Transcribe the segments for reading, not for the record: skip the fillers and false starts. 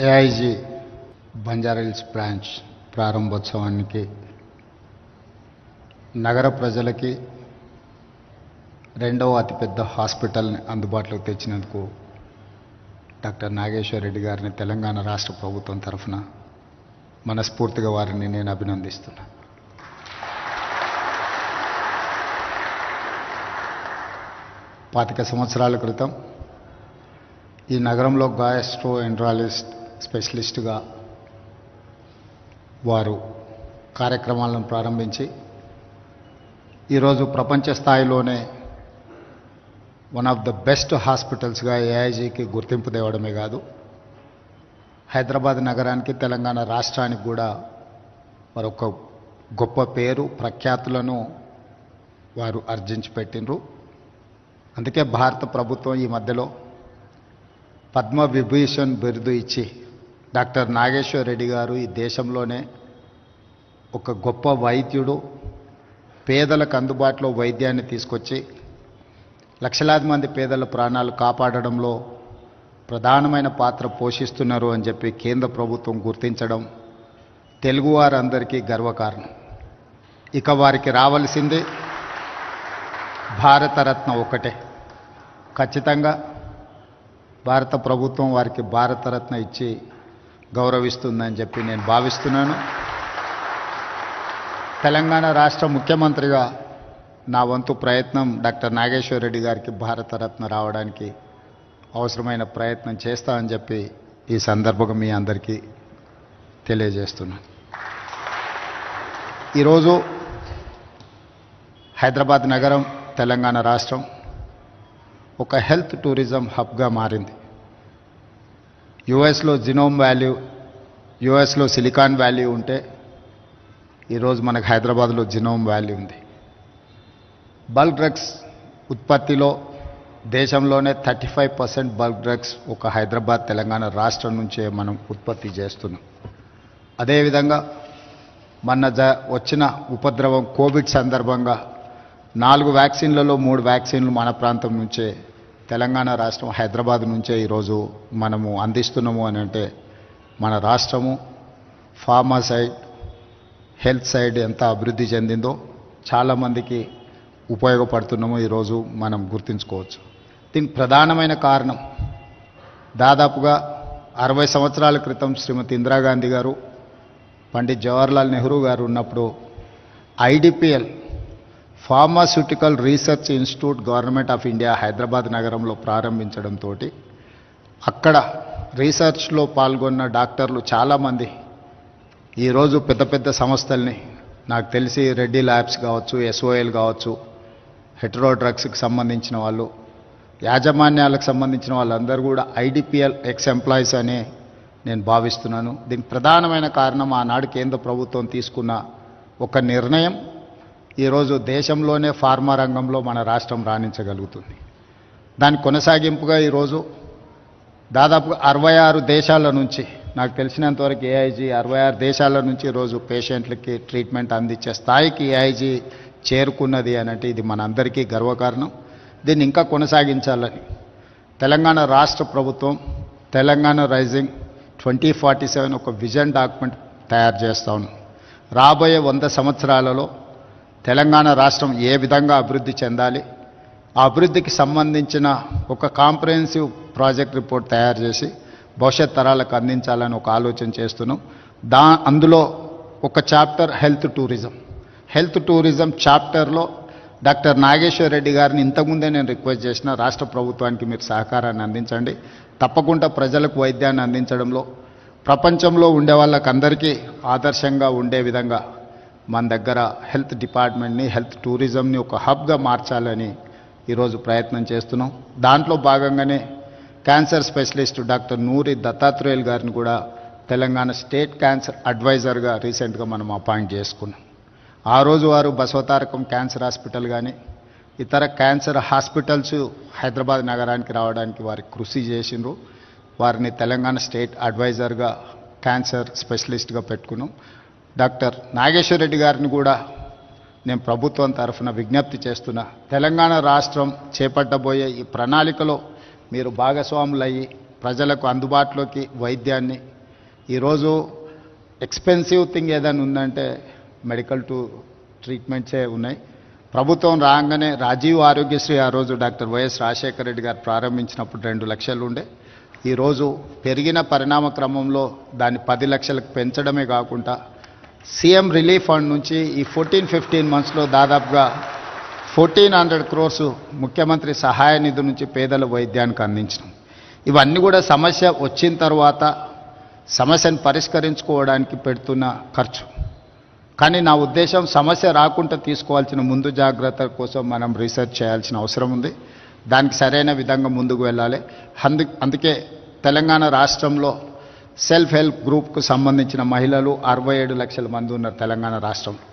AIG Banjara Hills branch ప్రారంభోత్సవానికి నగర ప్రజలకి రెండవ అతిపెద్ద హాస్పిటల్ని అందుబాటులోకి తెచ్చినందుకు డాక్టర్ నాగేశ్వర్ రెడ్డి గారిని తెలంగాణ రాష్ట్ర ప్రభుత్వం తరఫున మనస్ఫూర్తిగా వారిని నేను అభినందిస్తున్నాను. పాతిక సంవత్సరాల క్రితం ఈ నగరంలో గాస్ట్రో ఎంట్రాలజిస్ట్ స్పెషలిస్ట్గా వారు కార్యక్రమాలను ప్రారంభించి ఈరోజు ప్రపంచ స్థాయిలోనే వన్ ఆఫ్ ద బెస్ట్ హాస్పిటల్స్గా ఏఐజీకి గుర్తింపు తేవడమే కాదు, హైదరాబాద్ నగరానికి తెలంగాణ రాష్ట్రానికి కూడా మరొక గొప్ప పేరు ప్రఖ్యాతులను వారు ఆర్జించి పెట్టినరు. అందుకే భారత ప్రభుత్వం ఈ మధ్యలో పద్మ విభూషణ్ బిరుదు ఇచ్చి డాక్టర్ నాగేశ్వర్ రెడ్డి గారు ఈ దేశంలోనే ఒక గొప్ప వైద్యుడు, పేదలకు అందుబాటులో వైద్యాన్ని తీసుకొచ్చి లక్షలాది మంది పేదల ప్రాణాలు కాపాడడంలో ప్రధానమైన పాత్ర పోషిస్తున్నారు అని చెప్పి కేంద్ర ప్రభుత్వం గుర్తించడం తెలుగువారందరికీ గర్వకారణం. ఇక వారికి రావాల్సింది భారతరత్న ఒకటే. ఖచ్చితంగా భారత ప్రభుత్వం వారికి భారతరత్న ఇచ్చి గౌరవిస్తుందని చెప్పి నేను భావిస్తున్నాను. తెలంగాణ రాష్ట్ర ముఖ్యమంత్రిగా నా వంతు ప్రయత్నం డాక్టర్ నాగేశ్వర్ రెడ్డి గారికి భారతరత్న రావడానికి అవసరమైన ప్రయత్నం చేస్తామని చెప్పి ఈ సందర్భంగా మీ అందరికీ తెలియజేస్తున్నాను. ఈరోజు హైదరాబాద్ నగరం తెలంగాణ రాష్ట్రం ఒక హెల్త్ టూరిజం హబ్గా మారింది. యుఎస్లో జినోమ్ వ్యాల్యూ, యుఎస్లో సిలికాన్ వ్యాల్యూ ఉంటే ఈరోజు మనకు హైదరాబాద్లో జినోమ్ వాల్యూ ఉంది. బల్క్ డ్రగ్స్ ఉత్పత్తిలో దేశంలోనే 35% బల్క్ డ్రగ్స్ ఒక హైదరాబాద్ తెలంగాణ రాష్ట్రం నుంచే మనం ఉత్పత్తి చేస్తున్నాం. అదేవిధంగా మొన్న వచ్చిన ఉపద్రవం కోవిడ్ సందర్భంగా 4 వ్యాక్సిన్లలో 3 వ్యాక్సిన్లు మన ప్రాంతం నుంచే, తెలంగాణ రాష్ట్రం హైదరాబాద్ నుంచే ఈరోజు మనము అందిస్తున్నాము అని అంటే మన రాష్ట్రము ఫార్మా సైడ్, హెల్త్ సైడ్ ఎంత అభివృద్ధి చెందిందో చాలామందికి ఉపయోగపడుతున్నామో ఈరోజు మనం గుర్తుంచుకోవచ్చు. దీనికి ప్రధానమైన కారణం దాదాపుగా 60 సంవత్సరాల క్రితం శ్రీమతి ఇందిరాగాంధీ గారు, పండిత్ జవహర్లాల్ నెహ్రూ గారు ఉన్నప్పుడు IDPL pharmaceutical research institute government of India Hyderabad నగరంలో ప్రారంభించడంతో అక్కడ రీసెర్చ్లో పాల్గొన్న డాక్టర్లు చాలామంది ఈరోజు పెద్ద పెద్ద సంస్థల్ని, నాకు తెలిసి రెడ్డి ల్యాబ్స్ కావచ్చు, ఎస్ఓఎల్ కావచ్చు, హెటరో డ్రగ్స్కి సంబంధించిన వాళ్ళు, యాజమాన్యాలకు సంబంధించిన వాళ్ళందరూ కూడా ఐడిపిఎల్ ఎక్స్ ఎంప్లాయీస్ అనే నేను భావిస్తున్నాను. దీనికి ప్రధానమైన కారణం ఆనాడు కేంద్ర ప్రభుత్వం తీసుకున్న ఒక నిర్ణయం ఈరోజు దేశంలోనే ఫార్మా రంగంలో మన రాష్ట్రం రాణించగలుగుతుంది. దాని కొనసాగింపుగా ఈరోజు దాదాపు 66 దేశాల నుంచి, నాకు తెలిసినంతవరకు ఏఐజీ 66 దేశాల నుంచి ఈరోజు పేషెంట్లకి ట్రీట్మెంట్ అందించే స్థాయికి ఏఐజీ చేరుకున్నది అని అంటే ఇది మనందరికీ గర్వకారణం. దీన్ని ఇంకా కొనసాగించాలని తెలంగాణ రాష్ట్ర ప్రభుత్వం తెలంగాణ రైజింగ్ 2047 ఒక విజన్ డాక్యుమెంట్ తయారు చేస్తా ఉన్నాం. రాబోయే 100 సంవత్సరాలలో తెలంగాణ రాష్ట్రం ఏ విధంగా అభివృద్ధి చెందాలి, ఆ అభివృద్ధికి సంబంధించిన ఒక కాంప్రహెన్సివ్ ప్రాజెక్ట్ రిపోర్ట్ తయారు చేసి భవిష్యత్ తరాలకు అందించాలని ఒక ఆలోచన చేస్తున్నాం. అందులో ఒక చాప్టర్ హెల్త్ టూరిజం చాప్టర్లో డాక్టర్ నాగేశ్వర్ రెడ్డి గారిని ఇంతకుముందే నేను రిక్వెస్ట్ చేసిన రాష్ట్ర ప్రభుత్వానికి మీరు సహకారాన్ని అందించండి. తప్పకుండా ప్రజలకు వైద్యాన్ని అందించడంలో ప్రపంచంలో ఉండే వాళ్ళకందరికీ ఆదర్శంగా ఉండే విధంగా మన దగ్గర హెల్త్ డిపార్ట్మెంట్ని, హెల్త్ టూరిజంని ఒక హబ్గా మార్చాలని ఈరోజు ప్రయత్నం చేస్తున్నాం. దాంట్లో భాగంగానే క్యాన్సర్ స్పెషలిస్ట్ డాక్టర్ నూరి దత్తాత్రేయులు గారిని కూడా తెలంగాణ స్టేట్ క్యాన్సర్ అడ్వైజర్గా రీసెంట్గా మనం అపాయింట్ చేసుకున్నాం. ఆ రోజు వారు బసవతారకం క్యాన్సర్ హాస్పిటల్ కానీ ఇతర క్యాన్సర్ హాస్పిటల్స్ హైదరాబాద్ నగరానికి రావడానికి వారికి కృషి చేసిండ్రు. వారిని తెలంగాణ స్టేట్ అడ్వైజర్గా క్యాన్సర్ స్పెషలిస్ట్గా పెట్టుకున్నాం. డాక్టర్ నాగేశ్వర్ రెడ్డి గారిని కూడా నేను ప్రభుత్వం తరఫున విజ్ఞప్తి చేస్తున్నా, తెలంగాణ రాష్ట్రం చేపట్టబోయే ఈ ప్రణాళికలో మీరు భాగస్వాములయ్యి ప్రజలకు అందుబాటులోకి వైద్యాన్ని ఈరోజు ఎక్స్పెన్సివ్ థింగ్ ఏదైనా ఉందంటే మెడికల్ ట్రీట్మెంట్సే ఉన్నాయి. ప్రభుత్వం రాగానే రాజీవ్ ఆరోగ్యశ్రీ ఆ రోజు డాక్టర్ వైఎస్ రాజశేఖర రెడ్డి గారు ప్రారంభించినప్పుడు 2 లక్షలు ఉండే. ఈరోజు పెరిగిన పరిణామ క్రమంలో దాన్ని 10 లక్షలకు పెంచడమే కాకుండా సీఎం రిలీఫ్ ఫండ్ నుంచి ఈ 14-15 మంత్స్లో దాదాపుగా 1400 crores ముఖ్యమంత్రి సహాయ నిధి నుంచి పేదల వైద్యానికి అందించడం. ఇవన్నీ కూడా సమస్య వచ్చిన తర్వాత సమస్యను పరిష్కరించుకోవడానికి పెడుతున్న ఖర్చు. కానీ నా ఉద్దేశం సమస్య రాకుండా తీసుకోవాల్సిన ముందు జాగ్రత్తల కోసం మనం రీసెర్చ్ చేయాల్సిన అవసరం ఉంది. దానికి సరైన విధంగా ముందుకు వెళ్ళాలి. అందుకే తెలంగాణ రాష్ట్రంలో సెల్ఫ్ హెల్ప్ గ్రూప్కు సంబంధించిన మహిళలు 67 లక్షల మంది ఉన్నారు తెలంగాణ రాష్ట్రంలో.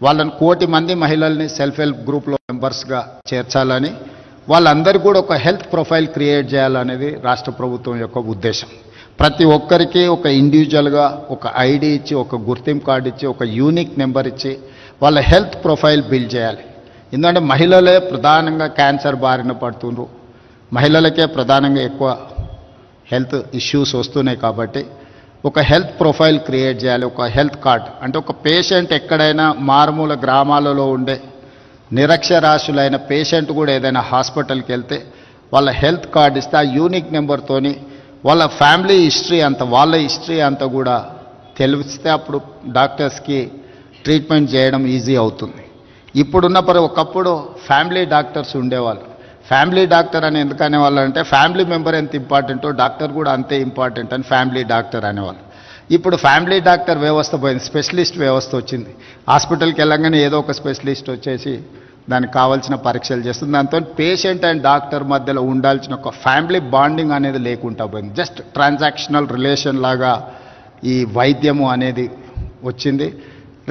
వాళ్ళని 1 కోటి మంది మహిళల్ని సెల్ఫ్ హెల్ప్ గ్రూప్లో మెంబర్స్గా చేర్చాలని, వాళ్ళందరికీ కూడా ఒక హెల్త్ ప్రొఫైల్ క్రియేట్ చేయాలనేది రాష్ట్ర ప్రభుత్వం యొక్క ఉద్దేశం. ప్రతి ఒక్కరికి ఒక ఇండివిజువల్గా ఒక ఐడి ఇచ్చి, ఒక గుర్తింపు కార్డు ఇచ్చి, ఒక యూనిక్ నెంబర్ ఇచ్చి వాళ్ళ హెల్త్ ప్రొఫైల్ బిల్డ్ చేయాలి. ఎందుకంటే మహిళలే ప్రధానంగా క్యాన్సర్ బారిన పడుతుండ్రు, మహిళలకే ప్రధానంగా ఎక్కువ హెల్త్ ఇష్యూస్ వస్తున్నాయి. కాబట్టి ఒక హెల్త్ ప్రొఫైల్ క్రియేట్ చేయాలి. ఒక హెల్త్ కార్డ్ అంటే ఒక పేషెంట్ ఎక్కడైనా మారుమూల గ్రామాలలో ఉండే నిరక్షరాస్యులైన పేషెంట్ కూడా ఏదైనా హాస్పిటల్కి వెళ్తే వాళ్ళ హెల్త్ కార్డ్ ఇస్తే ఆ యూనిక్ నెంబర్తోని వాళ్ళ ఫ్యామిలీ హిస్టరీ అంతా, వాళ్ళ హిస్టరీ అంతా కూడా తెలిస్తే అప్పుడు డాక్టర్స్కి ట్రీట్మెంట్ చేయడం ఈజీ అవుతుంది. ఇప్పుడున్న ఒకప్పుడు ఫ్యామిలీ డాక్టర్స్ ఉండేవాళ్ళు. ఫ్యామిలీ డాక్టర్ అని ఎందుకు అనేవాళ్ళు అంటే ఫ్యామిలీ మెంబర్ ఎంత ఇంపార్టెంటో డాక్టర్ కూడా అంతే ఇంపార్టెంట్ అని ఫ్యామిలీ డాక్టర్ అనేవాళ్ళు. ఇప్పుడు ఫ్యామిలీ డాక్టర్ వ్యవస్థ పోయింది, స్పెషలిస్ట్ వ్యవస్థ వచ్చింది. హాస్పిటల్కి వెళ్ళగానే ఏదో ఒక స్పెషలిస్ట్ వచ్చేసి దానికి కావాల్సిన పరీక్షలు చేస్తుంది. దాంతో పేషెంట్ అండ్ డాక్టర్ మధ్యలో ఉండాల్సిన ఒక ఫ్యామిలీ బాండింగ్ అనేది లేకుండా పోయింది. జస్ట్ ట్రాన్సాక్షనల్ రిలేషన్ లాగా ఈ వైద్యము అనేది వచ్చింది.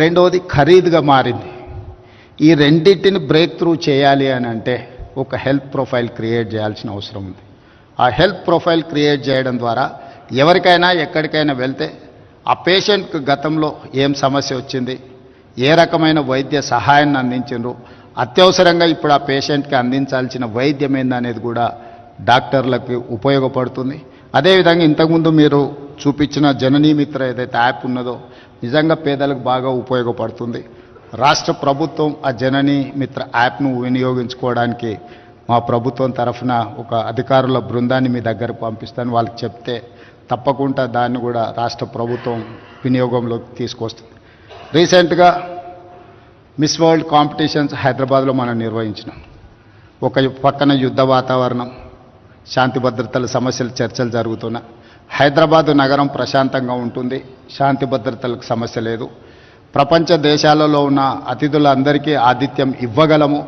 రెండవది ఖరీదుగా మారింది. ఈ రెండింటిని బ్రేక్ త్రూ చేయాలి అని అంటే ఒక హెల్త్ ప్రొఫైల్ క్రియేట్ చేయాల్సిన అవసరం ఉంది. ఆ హెల్త్ ప్రొఫైల్ క్రియేట్ చేయడం ద్వారా ఎవరికైనా ఎక్కడికైనా వెళ్తే ఆ పేషెంట్కి గతంలో ఏం సమస్య వచ్చింది, ఏ రకమైన వైద్య సహాయాన్ని అందించారు, అత్యవసరంగా ఇప్పుడు ఆ పేషెంట్కి అందించాల్సిన వైద్యం ఏందనేది కూడా డాక్టర్లకు ఉపయోగపడుతుంది. అదేవిధంగా ఇంతకుముందు మీరు చూపించిన జననీ మిత్ర ఏదైతే యాప్ ఉన్నదో నిజంగా పేదలకు బాగా ఉపయోగపడుతుంది. రాష్ట్ర ప్రభుత్వం ఆ జననీ మిత్ర యాప్ను వినియోగించుకోవడానికి మా ప్రభుత్వం తరఫున ఒక అధికారుల బృందాన్ని మీ దగ్గరకు పంపిస్తాను. వాళ్ళకి చెప్తే తప్పకుండా దాన్ని కూడా రాష్ట్ర ప్రభుత్వం వినియోగంలోకి తీసుకొస్తుంది. రీసెంట్గా మిస్ వరల్డ్ కాంపిటీషన్స్ హైదరాబాద్లో మనం నిర్వహించినాం. ఒక పక్కన యుద్ధ వాతావరణం, శాంతి భద్రతల సమస్యలు చర్చలు జరుగుతున్నా హైదరాబాదు నగరం ప్రశాంతంగా ఉంటుంది, శాంతి భద్రతలకు సమస్య లేదు. ప్రపంచ దేశాలలో ఉన్న అతిథులందరికీ ఆతిథ్యం ఇవ్వగలము.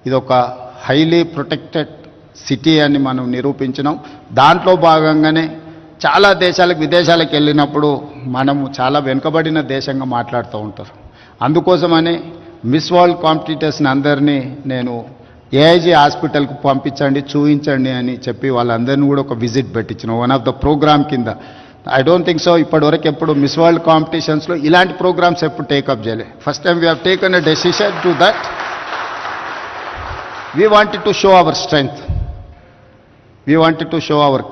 ఇదొక హైలీ ప్రొటెక్టెడ్ సిటీ అని మనం నిరూపించినాం. దాంట్లో భాగంగానే చాలా దేశాలకు విదేశాలకు వెళ్ళినప్పుడు మనము చాలా వెనుకబడిన దేశంగా మాట్లాడుతూ ఉంటారు. అందుకోసమని మిస్ వరల్డ్ కాంపిటీటర్స్ని అందరినీ నేను ఏఐజీ హాస్పిటల్కి పంపించండి, చూపించండి అని చెప్పి వాళ్ళందరినీ కూడా ఒక విజిట్ పెట్టించిన వన్ ఆఫ్ ద ప్రోగ్రామ్ కింద. ఐ డోంట్ థింక్ సో ఇప్పటివరకు ఎప్పుడు మిస్ వరల్డ్ కాంపిటీషన్స్లో ఇలాంటి ప్రోగ్రామ్స్ ఎప్పుడు టేకప్ చేయలేదు. First time we have taken a decision to that. We wanted to show our strength, we wanted to show our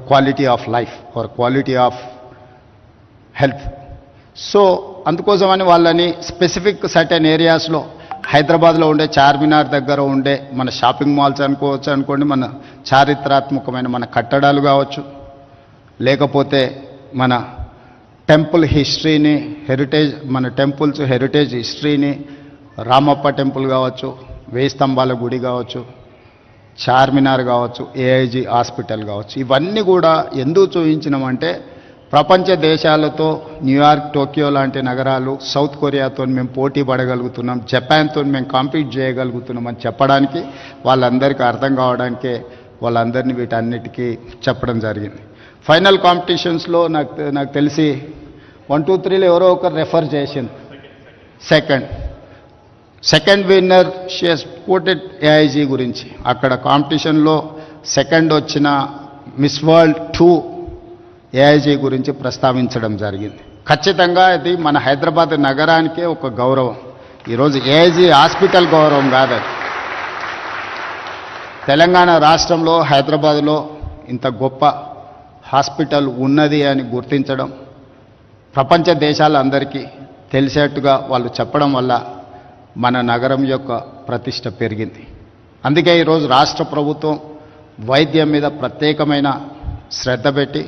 quality of life, our quality of health. So అందుకోసమని వాళ్ళని specific certain ఏరియాస్లో హైదరాబాద్లో ఉండే చార్మినార్ దగ్గర ఉండే మన shopping malls అనుకోండి, మన చారిత్రాత్మకమైన మన కట్టడాలు కావచ్చు, లేకపోతే మన టెంపుల్ హిస్టరీని, హెరిటేజ్, మన టెంపుల్స్ హెరిటేజ్ హిస్టరీని, రామప్ప టెంపుల్ కావచ్చు, 1000 స్తంభాల గుడి కావచ్చు, చార్మినార్ కావచ్చు, ఏఐజీ హాస్పిటల్ కావచ్చు, ఇవన్నీ కూడా ఎందుకు చూపించినామంటే ప్రపంచ దేశాలతో న్యూయార్క్, టోక్యో లాంటి నగరాలు, సౌత్ కొరియాతో మేము పోటీ పడగలుగుతున్నాం, జపాన్తో మేము కాంపీట్ చేయగలుగుతున్నాం అని చెప్పడానికి, వాళ్ళందరికీ అర్థం కావడానికే వాళ్ళందరినీ వీటన్నిటికీ చెప్పడం జరిగింది. ఫైనల్ కాంపిటీషన్స్లో నాకు తెలిసి 1, 2, 3లో ఎవరో ఒకరు రెఫర్ చేసింది. Second winner she has quoted AIG గురించి. అక్కడ కాంపిటీషన్లో సెకండ్ వచ్చిన మిస్ వరల్డ్ 2 ఏఐజీ గురించి ప్రస్తావించడం జరిగింది. ఖచ్చితంగా ఇది మన హైదరాబాద్ నగరానికే ఒక గౌరవం. ఈరోజు ఏఐజీ హాస్పిటల్ గౌరవం కాదు, తెలంగాణ రాష్ట్రంలో హైదరాబాద్లో ఇంత గొప్ప హాస్పిటల్ ఉన్నది అని గుర్తించడం, ప్రపంచ దేశాలందరికీ తెలిసేట్టుగా వాళ్ళు చెప్పడం వల్ల మన నగరం యొక్క ప్రతిష్ట పెరిగింది. అందుకే ఈరోజు రాష్ట్ర ప్రభుత్వం వైద్యం మీద ప్రత్యేకమైన శ్రద్ధ పెట్టి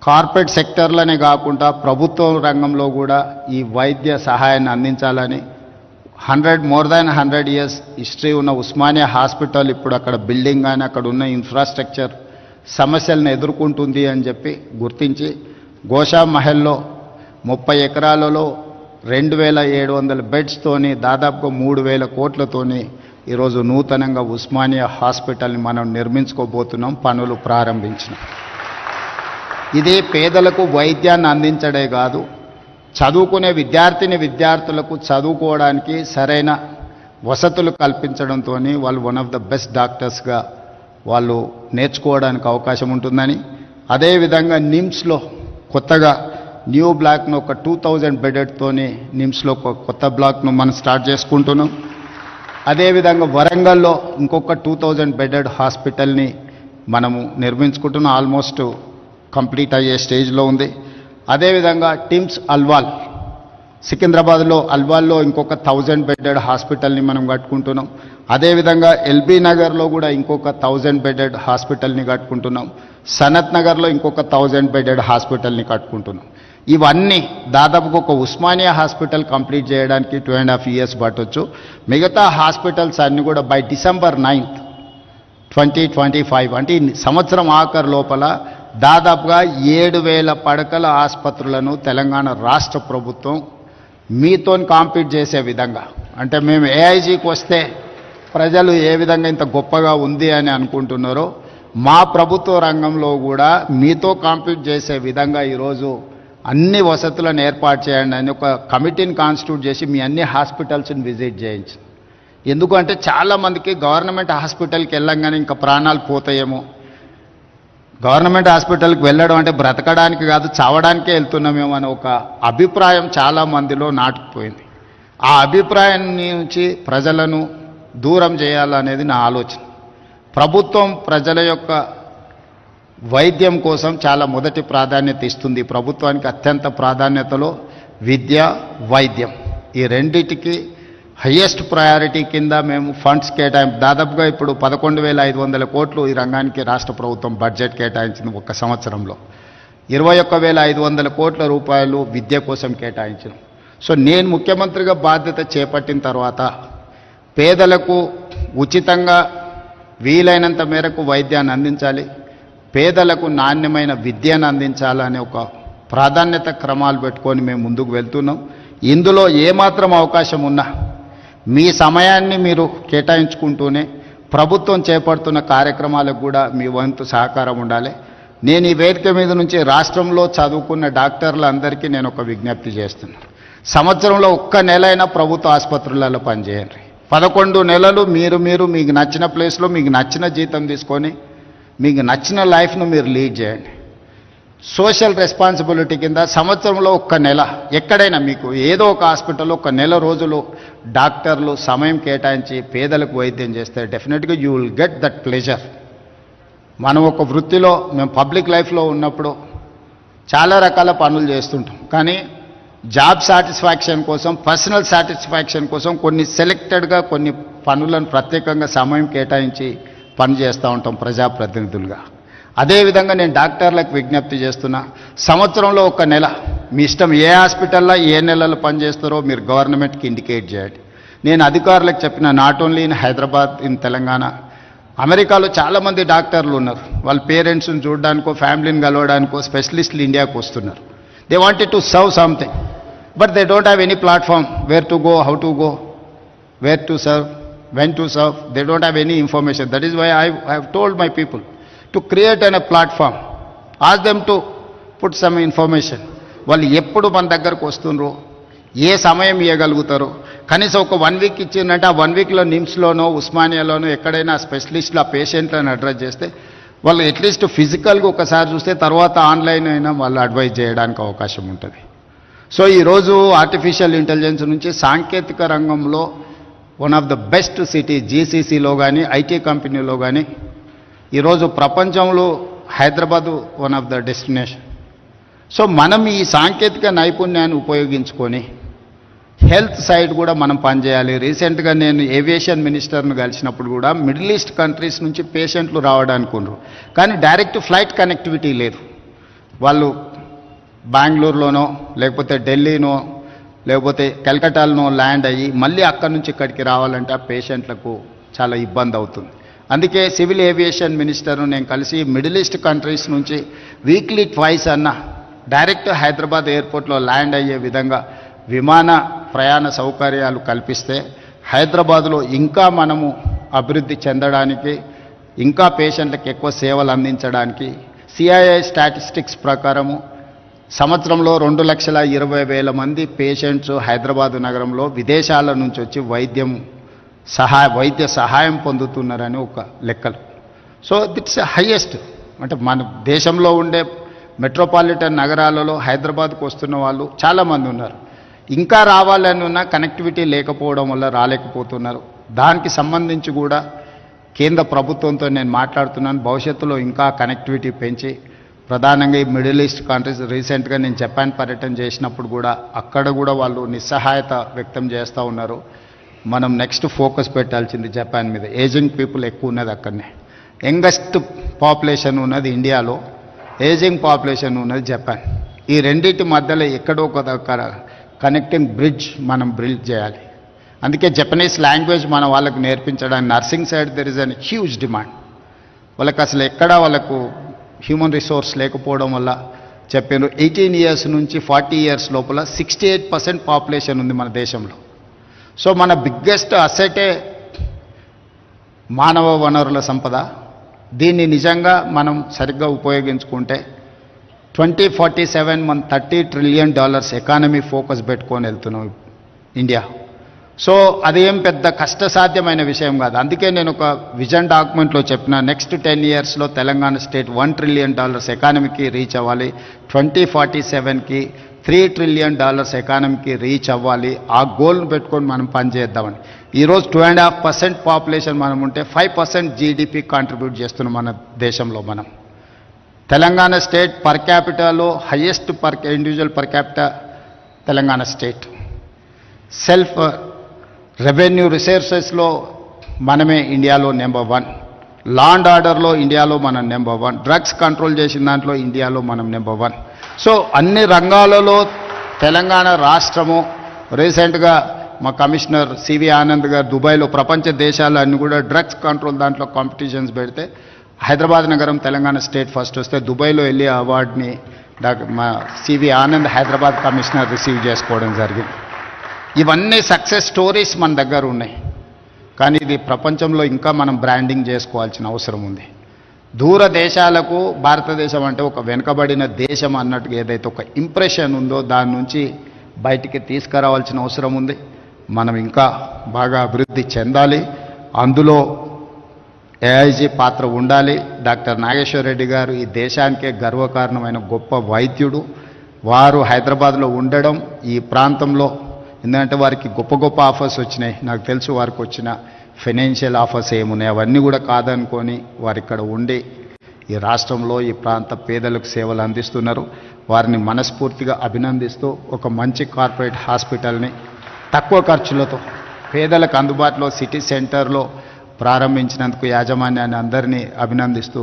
కార్పొరేట్ సెక్టర్లనే కాకుండా ప్రభుత్వ రంగంలో కూడా ఈ వైద్య సహాయాన్ని అందించాలని మోర్ దాన్ 100 years హిస్టరీ ఉన్న ఉస్మానియా హాస్పిటల్ ఇప్పుడు అక్కడ బిల్డింగ్ కానీ అక్కడ ఉన్న ఇన్ఫ్రాస్ట్రక్చర్ సమస్యలను ఎదుర్కొంటుంది అని చెప్పి గుర్తించి గోషా మహల్లో 30 ఎకరాలలో 2700 బెడ్స్తోని దాదాపుగా 3000 కోట్లతోని ఈరోజు నూతనంగా ఉస్మానియా హాస్పిటల్ని మనం నిర్మించుకోబోతున్నాం, పనులు ప్రారంభించినాం. ఇది పేదలకు వైద్యాన్ని అందించడే కాదు, చదువుకునే విద్యార్థులకు చదువుకోవడానికి సరైన వసతులు కల్పించడంతో వాళ్ళు వన్ ఆఫ్ ద బెస్ట్ డాక్టర్స్గా వాళ్ళు నేర్చుకోవడానికి అవకాశం ఉంటుందని, అదేవిధంగా నిమ్స్లో కొత్తగా న్యూ బ్లాక్ను ఒక 2000 బెడెడ్తోని నిమ్స్లో ఒక కొత్త బ్లాక్ను మనం స్టార్ట్ చేసుకుంటున్నాం. అదేవిధంగా వరంగల్లో ఇంకొక 2000 బెడెడ్ హాస్పిటల్ని మనము నిర్మించుకుంటున్నాం, ఆల్మోస్ట్ కంప్లీట్ అయ్యే స్టేజ్లో ఉంది. అదేవిధంగా టిమ్స్ అల్వాల్ సికింద్రాబాద్లో అల్వాల్లో ఇంకొక 1000 బెడెడ్ హాస్పిటల్ని మనం కట్టుకుంటున్నాం. అదేవిధంగా ఎల్బీ నగర్లో కూడా ఇంకొక 1000 బెడెడ్ హాస్పిటల్ని కట్టుకుంటున్నాం. సనత్ నగర్లో ఇంకొక 1000 బెడెడ్ హాస్పిటల్ని కట్టుకుంటున్నాం. ఇవన్నీ దాదాపుగా ఒక ఉస్మానియా హాస్పిటల్ కంప్లీట్ చేయడానికి 2.5 years పట్టొచ్చు. మిగతా హాస్పిటల్స్ అన్నీ కూడా బై December 9th 2025 అంటే ఈ సంవత్సరం ఆఖరు లోపల దాదాపుగా 7000 పడకల ఆసుపత్రులను తెలంగాణ రాష్ట్ర ప్రభుత్వం మీతో కాంపీట్ చేసే విధంగా, అంటే మేము ఏఐజీకి వస్తే ప్రజలు ఏ విధంగా ఇంత గొప్పగా ఉంది అని అనుకుంటున్నారో మా ప్రభుత్వ రంగంలో కూడా మీతో కాంపీట్ చేసే విధంగా ఈరోజు అన్ని వసతులను ఏర్పాటు చేయండి అని ఒక కమిటీని కాన్స్టిట్యూట్ చేసి మీ అన్ని హాస్పిటల్స్ని విజిట్ చేయించి. ఎందుకంటే చాలామందికి గవర్నమెంట్ హాస్పిటల్కి వెళ్ళంగానే ఇంకా ప్రాణాలు పోతాయేమో, గవర్నమెంట్ హాస్పిటల్కి వెళ్ళడం అంటే బ్రతకడానికి కాదు చావడానికే వెళ్తున్నామేమో అనే ఒక అభిప్రాయం చాలామందిలో నాటుకుపోయింది. ఆ అభిప్రాయం నుంచి ప్రజలను దూరం చేయాలనేది నా ఆలోచన. ప్రభుత్వం ప్రజల యొక్క వైద్యం కోసం చాలా మొదటి ప్రాధాన్యత ఇస్తుంది. ప్రభుత్వానికి అత్యంత ప్రాధాన్యతలో విద్య, వైద్యం ఈ రెండిటికి హయ్యెస్ట్ ప్రయారిటీ కింద మేము ఫండ్స్ దాదాపుగా ఇప్పుడు 11,500 కోట్లు ఈ రంగానికి రాష్ట్ర ప్రభుత్వం బడ్జెట్ కేటాయించింది. ఒక సంవత్సరంలో 21,500 కోట్ల రూపాయలు విద్య కోసం కేటాయించాం. సో నేను ముఖ్యమంత్రిగా బాధ్యత చేపట్టిన తర్వాత పేదలకు ఉచితంగా వీలైనంత మేరకు వైద్యాన్ని అందించాలి, పేదలకు నాణ్యమైన విద్యను అందించాలనే ఒక ప్రాధాన్యత క్రమాలు పెట్టుకొని మేము ముందుకు వెళ్తున్నాం. ఇందులో ఏమాత్రం అవకాశం ఉన్నా మీ సమయాన్ని మీరు కేటాయించుకుంటూనే ప్రభుత్వం చేపడుతున్న కార్యక్రమాలకు కూడా మీ వంతు సహకారం ఉండాలి. నేను ఈ వేదిక మీద నుంచి రాష్ట్రంలో చదువుకున్న డాక్టర్లందరికీ నేను ఒక విజ్ఞప్తి చేస్తున్నాను. సంవత్సరంలో ఒక్క నెలైనా ప్రభుత్వ ఆసుపత్రులలో పనిచేయండి. 11 నెలలు మీరు మీకు నచ్చిన ప్లేస్లో మీకు నచ్చిన జీతం తీసుకొని మీకు నచ్చిన లైఫ్ను మీరు లీడ్ చేయండి. సోషల్ రెస్పాన్సిబిలిటీ కింద సంవత్సరంలో ఒక్క నెల ఎక్కడైనా మీకు ఏదో ఒక హాస్పిటల్లో ఒక నెల రోజులు డాక్టర్లు సమయం కేటాయించి పేదలకు వైద్యం చేస్తే డెఫినెట్గా you will get that pleasure. మనం ఒక వృత్తిలో మేము పబ్లిక్ లైఫ్లో ఉన్నప్పుడు చాలా రకాల పనులు చేస్తుంటాం, కానీ జాబ్ సాటిస్ఫాక్షన్ కోసం, పర్సనల్ సాటిస్ఫాక్షన్ కోసం కొన్ని సెలెక్టెడ్గా కొన్ని పనులను ప్రత్యేకంగా సమయం కేటాయించి పని చేస్తూ ఉంటాం ప్రజాప్రతినిధులుగా. అదేవిధంగా నేను డాక్టర్లకు విజ్ఞప్తి చేస్తున్నా, సంవత్సరంలో ఒక నెల మీ ఇష్టం ఏ హాస్పిటల్లో ఏ నెలలు పనిచేస్తారో మీరు గవర్నమెంట్కి ఇండికేట్ చేయండి. నేను అధికారులకు చెప్పిన, not only in Hyderabad, in Telangana, అమెరికాలో చాలామంది డాక్టర్లు ఉన్నారు. వాళ్ళ పేరెంట్స్ని చూడడానికో ఫ్యామిలీని కలవడానికో స్పెషలిస్టులు ఇండియాకు వస్తున్నారు. They wanted to serve something, but they don't have any platform where to go, how to go, where to serve, when to serve. They don't have any information. That is why I have told my people to create a platform. Ask them to put some information. వాళ్ళు ఎప్పుడు మన దగ్గరకు వస్తుండ్రో, ఏ సమయం ఇవ్వగలుగుతారో, కనీసం ఒక 1 week ఇచ్చిందంటే ఆ 1 weekలో నిమ్స్లోనో ఉస్మానియాలోనో ఎక్కడైనా స్పెషలిస్టులు ఆ పేషెంట్లను అడ్రస్ చేస్తే వాళ్ళు అట్లీస్ట్ ఫిజికల్గా ఒకసారి చూస్తే తర్వాత ఆన్లైన్ అయినా వాళ్ళు అడ్వైజ్ చేయడానికి అవకాశం ఉంటుంది. సో ఈరోజు ఆర్టిఫిషియల్ ఇంటెలిజెన్స్ నుంచి సాంకేతిక రంగంలో one of the best city జీసీసీలో కానీ ఐటీ కంపెనీలో కానీ ఈరోజు ప్రపంచంలో Hyderabad one of the destination. So మనం ఈ సాంకేతిక నైపుణ్యాన్ని ఉపయోగించుకొని హెల్త్ సైడ్ కూడా మనం పనిచేయాలి. రీసెంట్గా నేను ఏవియేషన్ మినిస్టర్ను కలిసినప్పుడు కూడా మిడిల్ ఈస్ట్ కంట్రీస్ నుంచి పేషెంట్లు రావడానికి ఉన్నారు, కానీ డైరెక్ట్ ఫ్లైట్ కనెక్టివిటీ లేదు. వాళ్ళు బెంగళూరులోనో లేకపోతే ఢిల్లీనో లేకపోతే కలకట్టాలోనో ల్యాండ్ అయ్యి మళ్ళీ అక్కడి నుంచి ఇక్కడికి రావాలంటే ఆ పేషెంట్లకు చాలా ఇబ్బంది అవుతుంది. అందుకే సివిల్ ఏవియేషన్ మినిస్టర్ను నేను కలిసి మిడిల్ ఈస్ట్ కంట్రీస్ నుంచి వీక్లీ ట్వైస్ అన్న డైరెక్ట్ హైదరాబాద్ ఎయిర్పోర్ట్లో ల్యాండ్ అయ్యే విధంగా విమాన ప్రయాణ సౌకర్యాలు కల్పిస్తే హైదరాబాదులో ఇంకా మనము అభివృద్ధి చెందడానికి, ఇంకా పేషెంట్లకు ఎక్కువ సేవలు అందించడానికి సిఐఐ స్టాటిస్టిక్స్ ప్రకారము సంవత్సరంలో 2,20,000 మంది పేషెంట్స్ హైదరాబాదు నగరంలో విదేశాల నుంచి వచ్చి వైద్య సహాయం పొందుతున్నారని ఒక లెక్కలు. So it's highest. అంటే మన దేశంలో ఉండే మెట్రోపాలిటన్ నగరాలలో హైదరాబాద్కు వస్తున్న వాళ్ళు చాలామంది ఉన్నారు. ఇంకా రావాలని ఉన్న కనెక్టివిటీ లేకపోవడం వల్ల రాలేకపోతున్నారు. దానికి సంబంధించి కూడా కేంద్ర ప్రభుత్వంతో నేను మాట్లాడుతున్నాను. భవిష్యత్తులో ఇంకా కనెక్టివిటీ పెంచి ప్రధానంగా ఈ మిడిల్ ఈస్ట్ కంట్రీస్, రీసెంట్గా నేను జపాన్ పర్యటన చేసినప్పుడు కూడా అక్కడ కూడా వాళ్ళు నిస్సహాయత వ్యక్తం చేస్తూ ఉన్నారు. మనం నెక్స్ట్ ఫోకస్ పెట్టాల్సింది జపాన్ మీద. ఏజింగ్ పీపుల్ ఎక్కువ ఉన్నది అక్కడనే. యంగెస్ట్ పాపులేషన్ ఉన్నది ఇండియాలో, ఏజింగ్ పాపులేషన్ ఉన్నది జపాన్. ఈ రెండింటి మధ్యలో ఎక్కడో ఒక కనెక్టింగ్ బ్రిడ్జ్ మనం బిల్డ్ చేయాలి. అందుకే జపనీస్ లాంగ్వేజ్ మన వాళ్ళకి నేర్పించడానికి nursing side there is an huge demand. వాళ్ళకి అసలు ఎక్కడా వాళ్ళకు హ్యూమన్ రిసోర్స్ లేకపోవడం వల్ల చెప్పారు 18 ఇయర్స్ నుంచి 40 ఇయర్స్ లోపల 68% పాపులేషన్ ఉంది మన దేశంలో. సో మన బిగ్గెస్ట్ అసెటే మానవ వనరుల సంపద. దీన్ని నిజంగా మనం సరిగ్గా ఉపయోగించుకుంటే 2047 మన $30 trillion ఎకానమీ ఫోకస్ పెట్టుకొని వెళ్తున్నాం ఇండియా. సో అదేం పెద్ద కష్టసాధ్యమైన విషయం కాదు. అందుకే నేను ఒక విజన్ డాక్యుమెంట్లో చెప్పిన నెక్స్ట్ 10 ఇయర్స్లో తెలంగాణ స్టేట్ $1 trillion ఎకానమీకి రీచ్ అవ్వాలి, 2047కి $3 trillion ఎకానమీకి రీచ్ అవ్వాలి. ఆ గోల్ను పెట్టుకొని మనం పనిచేద్దామని. ఈరోజు 2.5% పాపులేషన్ మనం ఉంటే 5% జీడిపి కాంట్రిబ్యూట్ చేస్తున్నాం మన దేశంలో. మనం తెలంగాణ స్టేట్ పర్ క్యాపిటాలో highest individual per capita Telangana state. Self revenue రిసోర్సెస్లో మనమే ఇండియాలో నెంబర్ 1, లా అండ్ ఆర్డర్లో ఇండియాలో మనం నెంబర్ 1, డ్రగ్స్ కంట్రోల్ చేసిన దాంట్లో ఇండియాలో మనం నెంబర్ 1. సో అన్ని రంగాలలో తెలంగాణ రాష్ట్రము. రీసెంట్గా మా కమిషనర్ సివి ఆనంద్ గారు దుబాయ్లో ప్రపంచ దేశాలు అన్ని కూడా డ్రగ్స్ కంట్రోల్ దాంట్లో కాంపిటీషన్స్ పెడితే హైదరాబాద్ నగరం తెలంగాణ స్టేట్ ఫస్ట్ వస్తే దుబాయ్లో వెళ్ళి అవార్డుని మా CV Anand Hyderabad commissioner receive చేసుకోవడం జరిగింది. ఇవన్నీ సక్సెస్ స్టోరీస్ మన దగ్గర ఉన్నాయి, కానీ ఇది ప్రపంచంలో ఇంకా మనం బ్రాండింగ్ చేసుకోవాల్సిన అవసరం ఉంది. దూర దేశాలకు భారతదేశం అంటే ఒక వెనుకబడిన దేశం అన్నట్టుగా ఏదైతే ఒక ఇంప్రెషన్ ఉందో దాని నుంచి బయటికి తీసుకురావాల్సిన అవసరం ఉంది. మనం ఇంకా బాగా అభివృద్ధి చెందాలి. అందులో ఏఐజీ పాత్ర ఉండాలి. డాక్టర్ నాగేశ్వర్ రెడ్డి గారు ఈ దేశానికే గర్వకారణమైన గొప్ప వైద్యుడు. వారు హైదరాబాద్లో ఉండడం ఈ ప్రాంతంలో, ఎందుకంటే వారికి గొప్ప గొప్ప ఆఫర్స్ వచ్చినాయి. నాకు తెలుసు వారికి వచ్చిన ఫైనాన్షియల్ ఆఫర్స్ ఏమున్నాయి, అవన్నీ కూడా కాదనుకొని వారు ఇక్కడ ఉండి ఈ రాష్ట్రంలో ఈ ప్రాంత పేదలకు సేవలు అందిస్తున్నారు. వారిని మనస్ఫూర్తిగా అభినందిస్తూ ఒక మంచి కార్పొరేట్ హాస్పిటల్ని తక్కువ ఖర్చులతో పేదలకు అందుబాటులో సిటీ సెంటర్లో ప్రారంభించినందుకు యాజమాన్యాన్ని అందరినీ అభినందిస్తూ